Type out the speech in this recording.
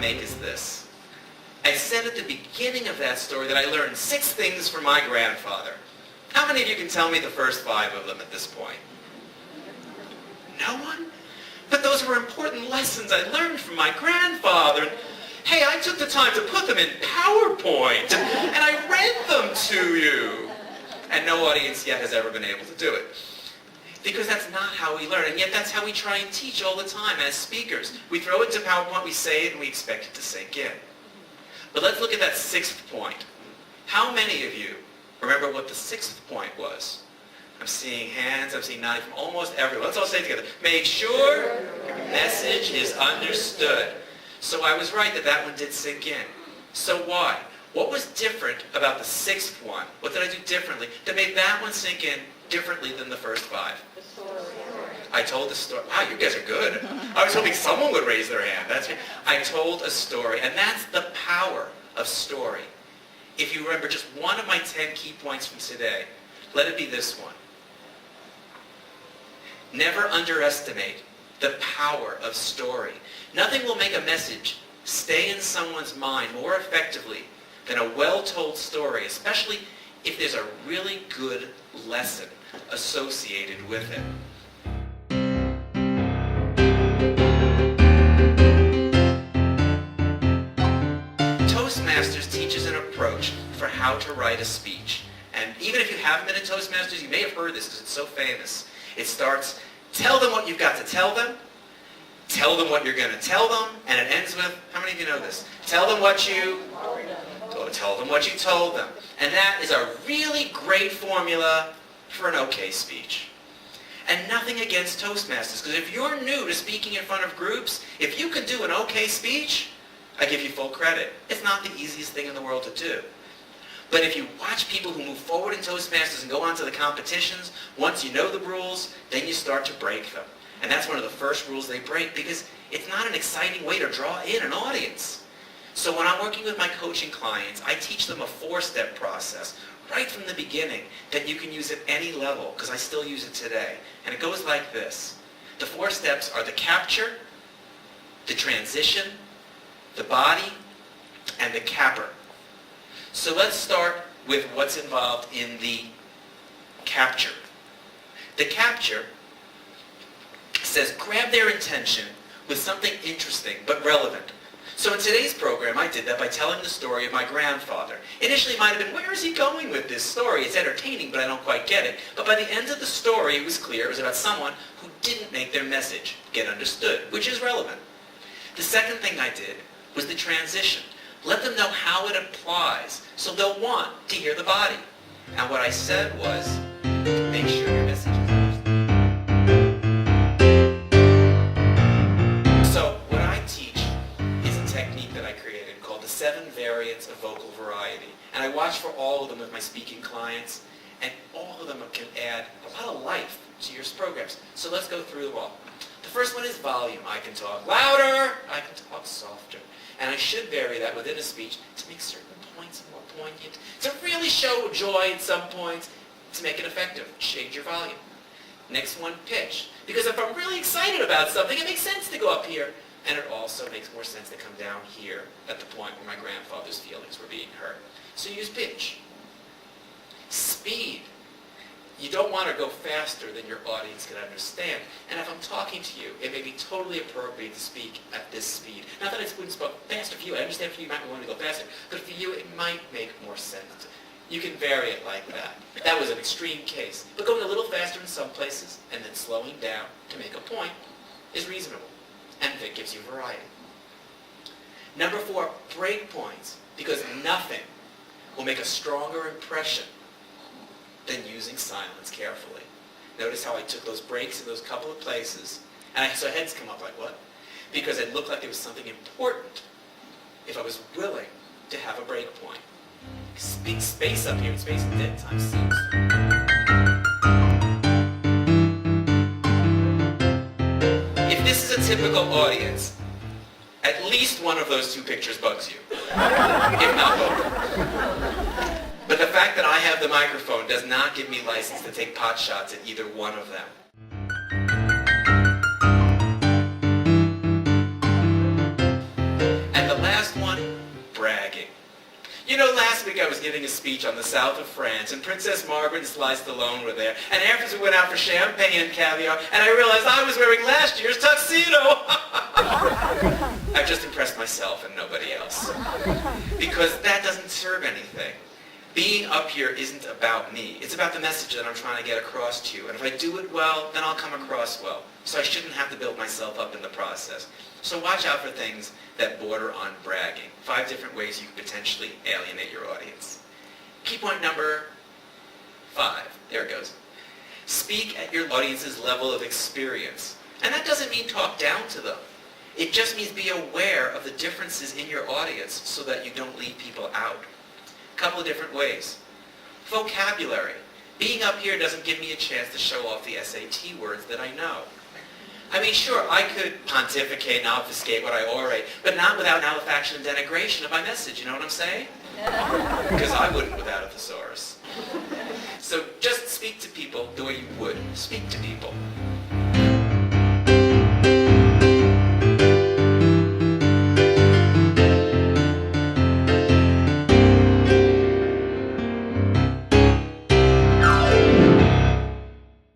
make is this. I said at the beginning of that story that I learned 6 things from my grandfather. How many of you can tell me the first 5 of them at this point? No one? But those were important lessons I learned from my grandfather. Hey, I took the time to put them in PowerPoint, and I read them to you. And no audience yet has ever been able to do it. Because that's not how we learn, and yet that's how we try and teach all the time as speakers. We throw it into PowerPoint, we say it, and we expect it to sink in. But let's look at that 6th point. How many of you remember what the 6th point was? I'm seeing hands, I'm seeing nodding from almost everyone. Let's all say it together. Make sure your message is understood. So I was right that that one did sink in. So why? What was different about the 6th one? What did I do differently that made that one sink in differently than the first 5? The story. I told a story. Wow, you guys are good. I was hoping someone would raise their hand. I told a story, and that's the power of story. If you remember just one of my 10 key points from today, let it be this one. Never underestimate the power of story. Nothing will make a message stay in someone's mind more effectively than a well-told story, especially if there's a really good lesson associated with it. Toastmasters teaches an approach for how to write a speech. And even if you haven't been in Toastmasters, you may have heard this because it's so famous. It starts, tell them what you've got to tell them what you're going to tell them, and it ends with, how many of you know this? Tell them what you told them. And that is a really great formula for an okay speech. And nothing against Toastmasters, because if you're new to speaking in front of groups, if you can do an okay speech, I give you full credit. It's not the easiest thing in the world to do. But if you watch people who move forward in Toastmasters and go on to the competitions, once you know the rules, then you start to break them. And that's one of the first rules they break because it's not an exciting way to draw in an audience. So when I'm working with my coaching clients, I teach them a 4-step process right from the beginning that you can use at any level, because I still use it today. And it goes like this. The 4 steps are the capture, the transition, the body, and the capper. So let's start with what's involved in the capture. The capture says grab their attention with something interesting but relevant. So in today's program, I did that by telling the story of my grandfather. Initially, it might have been, where is he going with this story? It's entertaining, but I don't quite get it. But by the end of the story, it was clear it was about someone who didn't make their message get understood, which is relevant. The second thing I did was the transition. Let them know how it applies, so they'll want to hear the body. And what I said was, make sure your message is understood. So what I teach is a technique that I created called the 7 variants of vocal variety. And I watch for all of them with my speaking clients, and all of them can add a lot of life to your programs. So let's go through them all. The first one is volume. I can talk louder, I can talk softer. And I should vary that within a speech to make certain points more poignant, to really show joy at some points, to make it effective. Change your volume. Next one, pitch. Because if I'm really excited about something, it makes sense to go up here. And it also makes more sense to come down here at the point where my grandfather's feelings were being hurt. So use pitch. Speed. You don't want to go faster than your audience can understand. And if I'm talking to you, it may be totally appropriate to speak at this speed. Not that I wouldn't speak faster for you. I understand for you, you might want to go faster. But for you, it might make more sense. You can vary it like that. That was an extreme case. But going a little faster in some places and then slowing down to make a point is reasonable. And that gives you variety. Number 4, break points. Because nothing will make a stronger impression than using silence carefully. Notice how I took those breaks in those couple of places, and so heads come up like, what? Because it looked like there was something important if I was willing to have a break point. Big space up here, space and dead time seems. If this is a typical audience, at least one of those 2 pictures bugs you, if not both. But the fact that I have the microphone does not give me license to take pot shots at either one of them. And the bragging. You know, last week I was giving a speech on the south of France, and Princess Margaret and Sly Stallone were there, and afterwards we went out for champagne and caviar, and I realized I was wearing last year's tuxedo. I've just impressed myself and nobody else. Because that doesn't serve anything. Being up here isn't about me. It's about the message that I'm trying to get across to you. And if I do it well, then I'll come across well. So I shouldn't have to build myself up in the process. So watch out for things that border on bragging. 5 different ways you could potentially alienate your audience. Key point number 5. There it goes. Speak at your audience's level of experience. And that doesn't mean talk down to them. It just means be aware of the differences in your audience so that you don't leave people out. A couple of different ways. Vocabulary. Being up here doesn't give me a chance to show off the SAT words that I know. I mean, sure, I could pontificate and obfuscate what I orate, but not without nullification and denigration of my message, you know what I'm saying? Because I wouldn't without a thesaurus. So just speak to people the way you would speak to people.